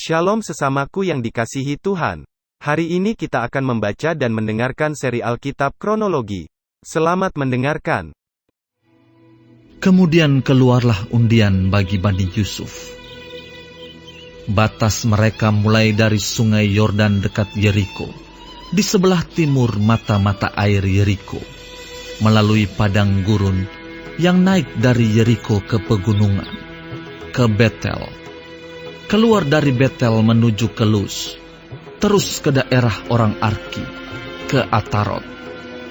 Shalom sesamaku yang dikasihi Tuhan. Hari ini kita akan membaca dan mendengarkan seri Alkitab kronologi. Selamat mendengarkan. Kemudian keluarlah undian bagi Bani Yusuf. Batas mereka mulai dari sungai Yordan dekat Yeriko, di sebelah timur mata-mata air Yeriko, melalui padang gurun yang naik dari Yeriko ke pegunungan, ke Betel. Keluar dari Betel menuju ke Luz, terus ke daerah orang Arki, ke Atarot,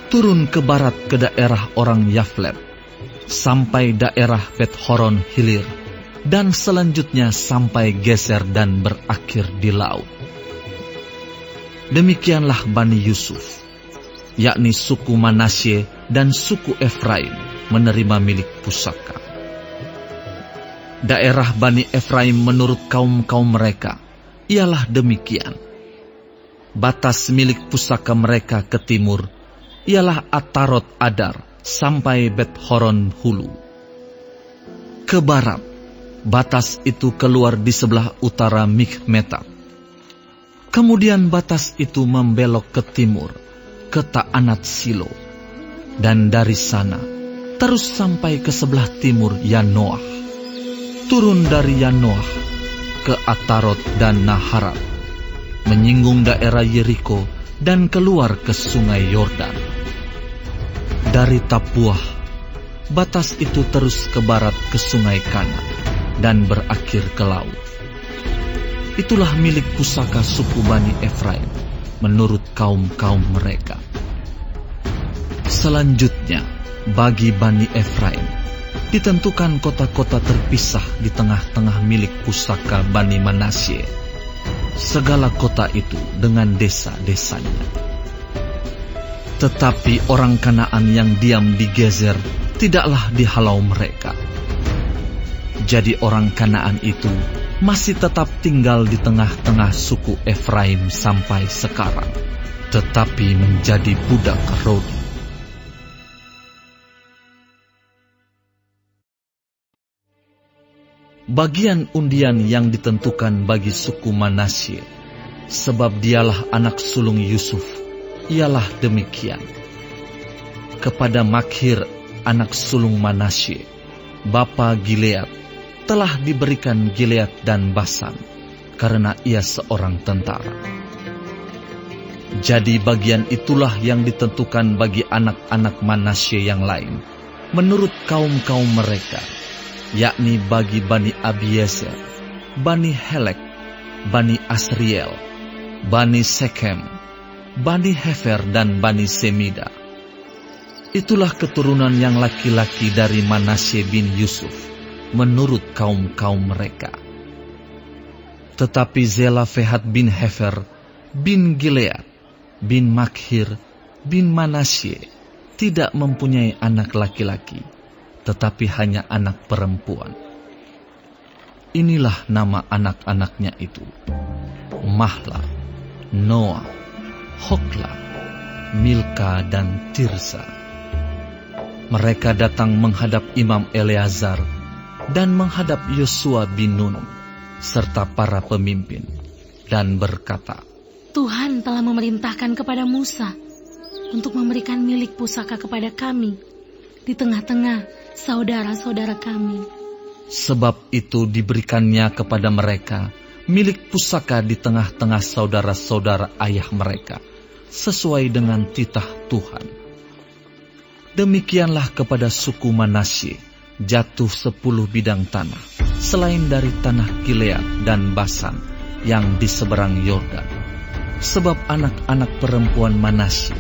turun ke barat ke daerah orang Yaflet, sampai daerah Bet-Horon Hilir, dan selanjutnya sampai Geser dan berakhir di laut. Demikianlah Bani Yusuf, yakni suku Manasye dan suku Efraim, menerima milik pusaka. Daerah Bani Efraim menurut kaum-kaum mereka ialah demikian. Batas milik pusaka mereka ke timur ialah Atarot Adar sampai Bet-Horon Hulu. Ke barat, batas itu keluar di sebelah utara Mikmetat. Kemudian batas itu membelok ke timur, ke Ta'anat Silo, dan dari sana terus sampai ke sebelah timur Yanoah. Turun dari Yanoah ke Atarot dan Naharat, menyinggung daerah Yeriko dan keluar ke sungai Yordan. Dari Tapuah, batas itu terus ke barat ke sungai Kana dan berakhir ke laut. Itulah milik pusaka suku Bani Efraim menurut kaum-kaum mereka. Selanjutnya, bagi Bani Efraim ditentukan kota-kota terpisah di tengah-tengah milik pusaka Bani Manasye. Segala kota itu dengan desa-desanya. Tetapi orang Kanaan yang diam di Gezer tidaklah dihalau mereka. Jadi orang Kanaan itu masih tetap tinggal di tengah-tengah suku Efraim sampai sekarang, tetapi menjadi budak Rodi. Bagian undian yang ditentukan bagi suku Manasye, sebab dialah anak sulung Yusuf, ialah demikian. Kepada Makhir, anak sulung Manasye, bapa Gilead, telah diberikan Gilead dan Basan, karena ia seorang tentara. Jadi bagian itulah yang ditentukan bagi anak-anak Manasye yang lain, menurut kaum-kaum mereka, yakni bagi Bani Abiezer, Bani Helek, Bani Asriel, Bani Sekem, Bani Hefer dan Bani Semida. Itulah keturunan yang laki-laki dari Manasye bin Yusuf, menurut kaum-kaum mereka. Tetapi Zelafehat bin Hefer, bin Gilead, bin Makhir, bin Manasye, tidak mempunyai anak laki-laki, tetapi hanya anak perempuan. Inilah nama anak-anaknya itu: Mahla, Noah, Hokla, Milka, dan Tirsa. Mereka datang menghadap Imam Eleazar dan menghadap Yosua bin Nun, serta para pemimpin, dan berkata, Tuhan telah memerintahkan kepada Musa untuk memberikan milik pusaka kepada kami di tengah-tengah saudara-saudara kami. Sebab itu diberikannya kepada mereka milik pusaka di tengah-tengah saudara-saudara ayah mereka, sesuai dengan titah Tuhan. Demikianlah kepada suku Manasye jatuh 10 bidang tanah, selain dari tanah Gilead dan Basan yang di seberang Yordan. Sebab anak-anak perempuan Manasye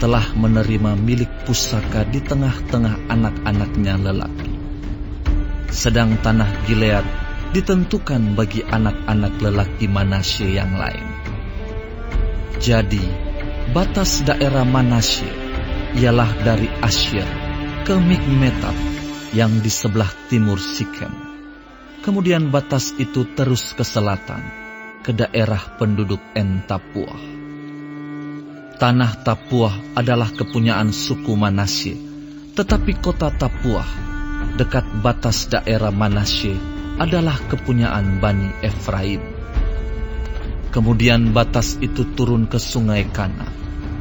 telah menerima milik pusaka di tengah-tengah anak-anaknya lelaki. Sedang tanah Gilead ditentukan bagi anak-anak lelaki Manasye yang lain. Jadi, batas daerah Manasye ialah dari Asyir ke Mikmetat yang di sebelah timur Sikem. Kemudian batas itu terus ke selatan, ke daerah penduduk En-Tapuah. Tanah Tapuah adalah kepunyaan suku Manasye, tetapi kota Tapuah, dekat batas daerah Manasye, adalah kepunyaan Bani Efraim. Kemudian batas itu turun ke sungai Kana,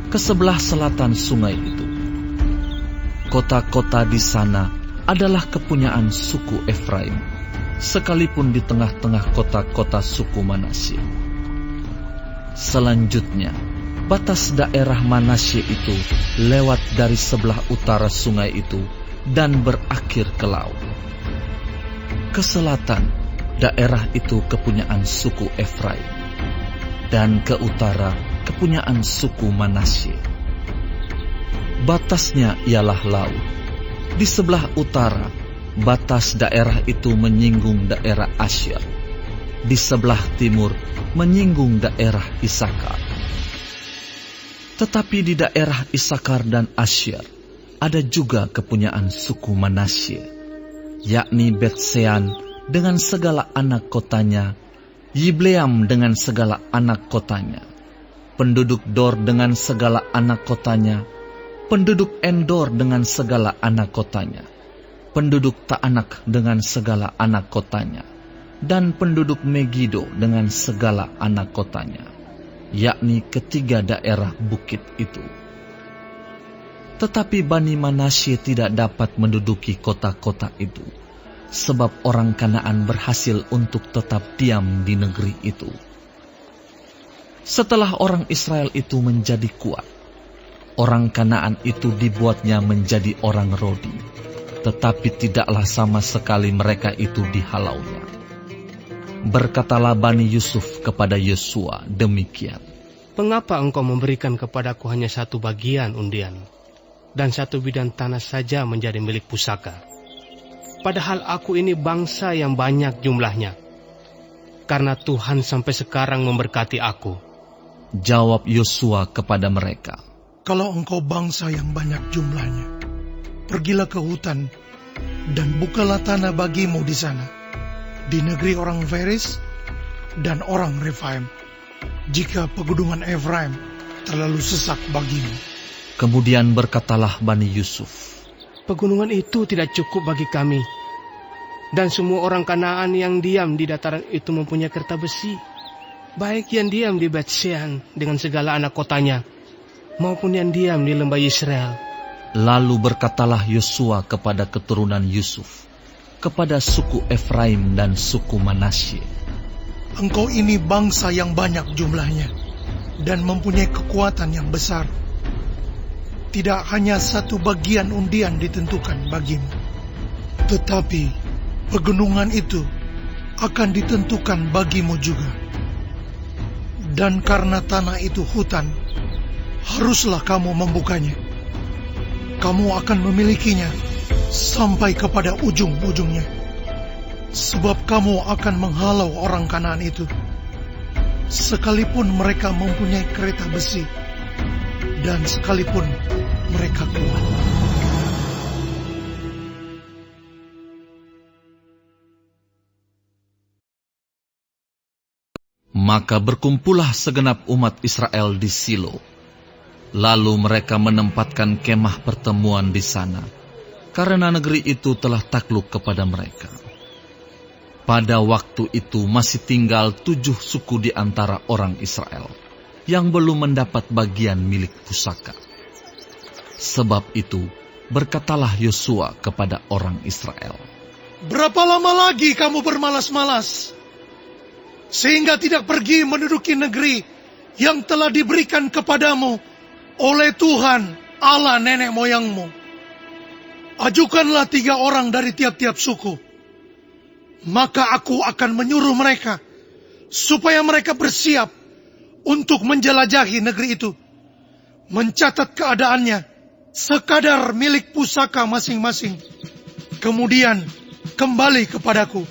ke sebelah selatan sungai itu. Kota-kota di sana adalah kepunyaan suku Efraim, sekalipun di tengah-tengah kota-kota suku Manasye. Selanjutnya, batas daerah Manasye itu lewat dari sebelah utara sungai itu dan berakhir ke laut. Ke selatan, daerah itu kepunyaan suku Efraim, dan ke utara kepunyaan suku Manasye. Batasnya ialah laut. Di sebelah utara, batas daerah itu menyinggung daerah Asyir. Di sebelah timur, menyinggung daerah Isakar. Tetapi di daerah Isakar dan Asyir, ada juga kepunyaan suku Manasye, yakni Bet-Sean dengan segala anak kotanya, Yibleam dengan segala anak kotanya, penduduk Dor dengan segala anak kotanya, penduduk Endor dengan segala anak kotanya, penduduk Taanak dengan segala anak kotanya, dan penduduk Megido dengan segala anak kotanya, yakni ketiga daerah bukit itu. Tetapi Bani Manasye tidak dapat menduduki kota-kota itu, sebab orang Kanaan berhasil untuk tetap diam di negeri itu. Setelah orang Israel itu menjadi kuat, orang Kanaan itu dibuatnya menjadi orang Rodi, tetapi tidaklah sama sekali mereka itu dihalaunya. Berkatalah Bani Yusuf kepada Yosua demikian, "Mengapa engkau memberikan kepadaku hanya satu bagian undian, dan satu bidang tanah saja menjadi milik pusaka? Padahal aku ini bangsa yang banyak jumlahnya, karena Tuhan sampai sekarang memberkati aku." Jawab Yosua kepada mereka, "Kalau engkau bangsa yang banyak jumlahnya, pergilah ke hutan dan bukalah tanah bagimu di sana, di negeri orang Feris dan orang Refaim, jika pegunungan Efraim terlalu sesak bagimu." Kemudian berkatalah Bani Yusuf, "Pegunungan itu tidak cukup bagi kami, dan semua orang Kanaan yang diam di dataran itu mempunyai kerta besi, baik yang diam di Bet-Sean dengan segala anak kotanya, maupun yang diam di lembah Yisrael." Lalu berkatalah Yosua kepada keturunan Yusuf, kepada suku Efraim dan suku Manasye, "Engkau ini bangsa yang banyak jumlahnya, dan mempunyai kekuatan yang besar. Tidak hanya satu bagian undian ditentukan bagimu, tetapi pegunungan itu akan ditentukan bagimu juga. Dan karena tanah itu hutan, haruslah kamu membukanya. Kamu akan memilikinya sampai kepada ujung-ujungnya, sebab kamu akan menghalau orang Kanaan itu, sekalipun mereka mempunyai kereta besi, dan sekalipun mereka kuat." Maka berkumpullah segenap umat Israel di Silo. Lalu mereka menempatkan kemah pertemuan di sana, karena negeri itu telah takluk kepada mereka. Pada waktu itu masih tinggal 7 suku di antara orang Israel, yang belum mendapat bagian milik pusaka. Sebab itu, berkatalah Yosua kepada orang Israel, "Berapa lama lagi kamu bermalas-malas, sehingga tidak pergi menduduki negeri yang telah diberikan kepadamu oleh Tuhan Allah nenek moyangmu? Ajukanlah 3 orang dari tiap-tiap suku, maka aku akan menyuruh mereka, supaya mereka bersiap untuk menjelajahi negeri itu, mencatat keadaannya, sekadar milik pusaka masing-masing, kemudian kembali kepadaku.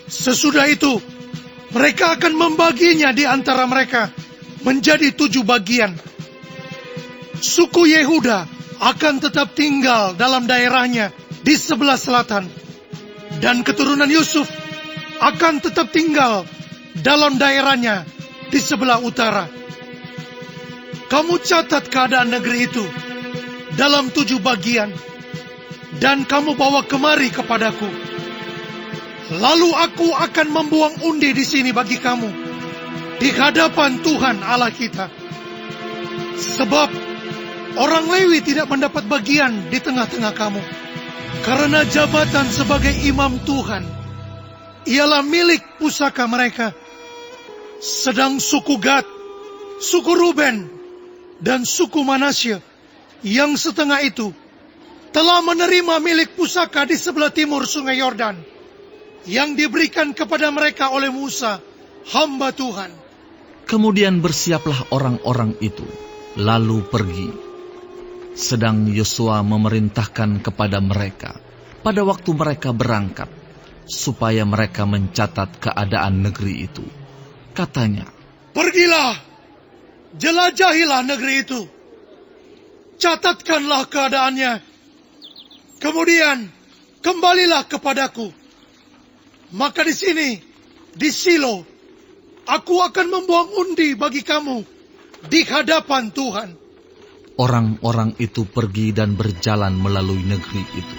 Sesudah itu, mereka akan membaginya di antara mereka menjadi 7 bagian. Suku Yehuda akan tetap tinggal dalam daerahnya di sebelah selatan, dan keturunan Yusuf akan tetap tinggal dalam daerahnya di sebelah utara. Kamu catat keadaan negeri itu dalam 7 bagian, dan kamu bawa kemari kepadaku. Lalu aku akan membuang undi di sini bagi kamu, di hadapan Tuhan Allah kita. Sebab orang Lewi tidak mendapat bagian di tengah-tengah kamu, karena jabatan sebagai imam Tuhan ialah milik pusaka mereka. Sedang suku Gad, suku Ruben, dan suku Manasye yang setengah itu telah menerima milik pusaka di sebelah timur sungai Yordan yang diberikan kepada mereka oleh Musa, hamba Tuhan. Kemudian bersiaplah orang-orang itu, lalu pergi. Sedang Yosua memerintahkan kepada mereka, pada waktu mereka berangkat, supaya mereka mencatat keadaan negeri itu. Katanya, Pergilah, jelajahilah negeri itu, catatkanlah keadaannya, kemudian kembalilah kepadaku. Maka di sini, di Silo, aku akan membuang undi bagi kamu di hadapan Tuhan. orang-orang itu pergi dan berjalan melalui negeri itu.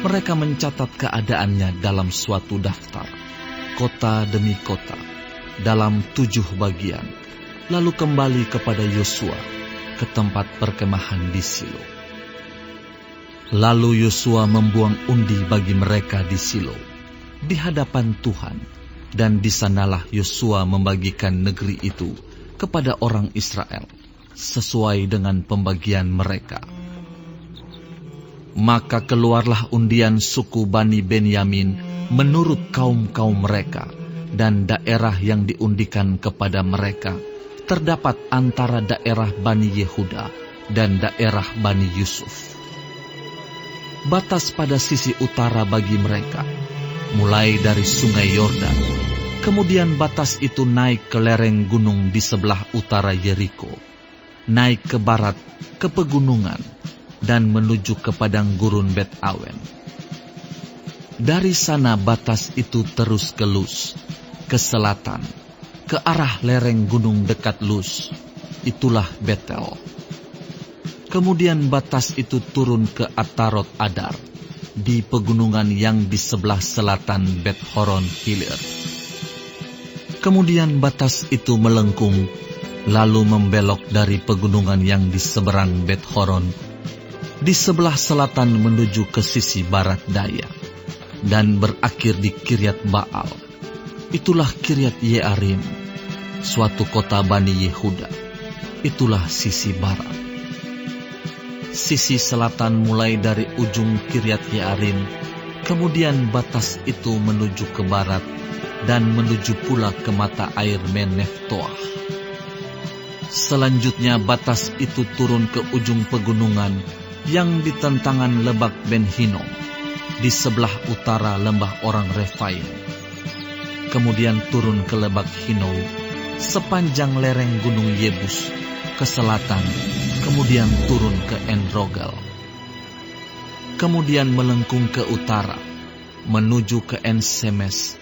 Mereka mencatat keadaannya dalam suatu daftar, kota demi kota, dalam 7 bagian, lalu kembali kepada Yosua ke tempat perkemahan di Silo. Lalu Yosua membuang undi bagi mereka di Silo, di hadapan Tuhan, dan di sanalah Yosua membagikan negeri itu kepada orang Israel, sesuai dengan pembagian mereka. Maka keluarlah undian suku Bani Benyamin menurut kaum-kaum mereka, dan daerah yang diundikan kepada mereka terdapat antara daerah Bani Yehuda dan daerah Bani Yusuf. Batas pada sisi utara bagi mereka, mulai dari sungai Yordan, kemudian batas itu naik ke lereng gunung di sebelah utara Yeriko, naik ke barat ke pegunungan, dan menuju ke padang gurun Bet Awen. Dari sana batas itu terus ke Lus, ke selatan, ke arah lereng gunung dekat Lus, itulah Betel. Kemudian batas itu turun ke Atarot Adar, di pegunungan yang di sebelah selatan Bet Horon Hilir. Kemudian batas itu melengkung, lalu membelok dari pegunungan yang di seberang Bet Horon, di sebelah selatan menuju ke sisi barat daya, dan berakhir di Kiryat Baal. Itulah Kiryat Yearim, suatu kota Bani Yehuda. Itulah sisi barat. Sisi selatan mulai dari ujung Kiryat Yearim, kemudian batas itu menuju ke barat, dan menuju pula ke mata air Meneftoah. Selanjutnya batas itu turun ke ujung pegunungan yang di tentangan Lebak Ben Hinnom, di sebelah utara lembah orang Refaim. Kemudian turun ke Lebak Hinnom, sepanjang lereng gunung Yebus, ke selatan, kemudian turun ke En-Rogel. Kemudian melengkung ke utara, menuju ke En-Semes,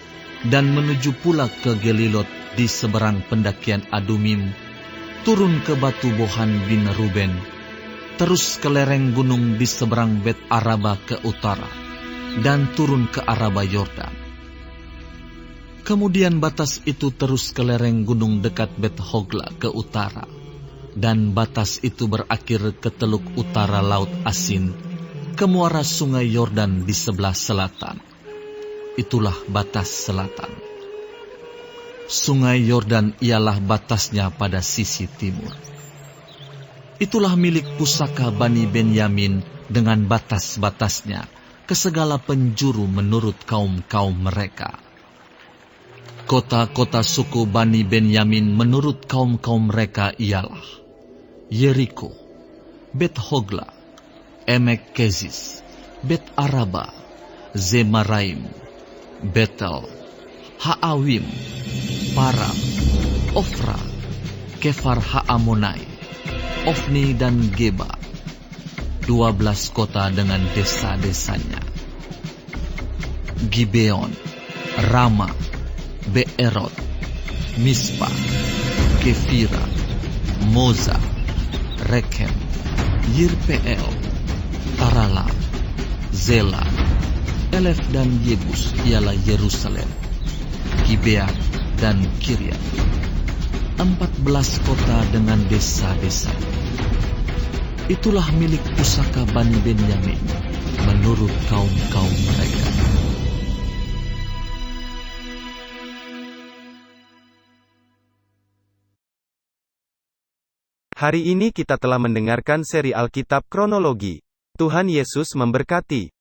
dan menuju pula ke Gelilot di seberang pendakian Adumim, turun ke batu Bohan bin Ruben, terus ke lereng gunung di seberang Bet Araba ke utara, dan turun ke Araba Yordan. Kemudian batas itu terus ke lereng gunung dekat Bet Hogla ke utara, dan batas itu berakhir ke teluk utara Laut Asin, ke muara sungai Yordan di sebelah selatan. Itulah batas selatan. Sungai Yordan ialah batasnya pada sisi timur. Itulah milik pusaka Bani Benyamin dengan batas-batasnya ke segala penjuru menurut kaum-kaum mereka. Kota-kota suku Bani Benyamin menurut kaum-kaum mereka ialah Yeriko, Bet Hogla, Emek Kezis, Bet Araba, Zemaraim, Betel, Haawim, Param, Ofra, Kefar Haamonai, Ofni dan Geba, 12 kota dengan desa-desanya. Gibeon, Rama, Beerot, Mispa, Kefira, Moza, Rekem, Yirpeel, Tarala, Zela, Elef dan Yebus ialah Yerusalem, Gibea dan Kiryat, 14 kota dengan desa-desa. Itulah milik pusaka Bani Benyamin menurut kaum-kaum mereka. Hari ini kita telah mendengarkan seri Alkitab Kronologi. Tuhan Yesus memberkati.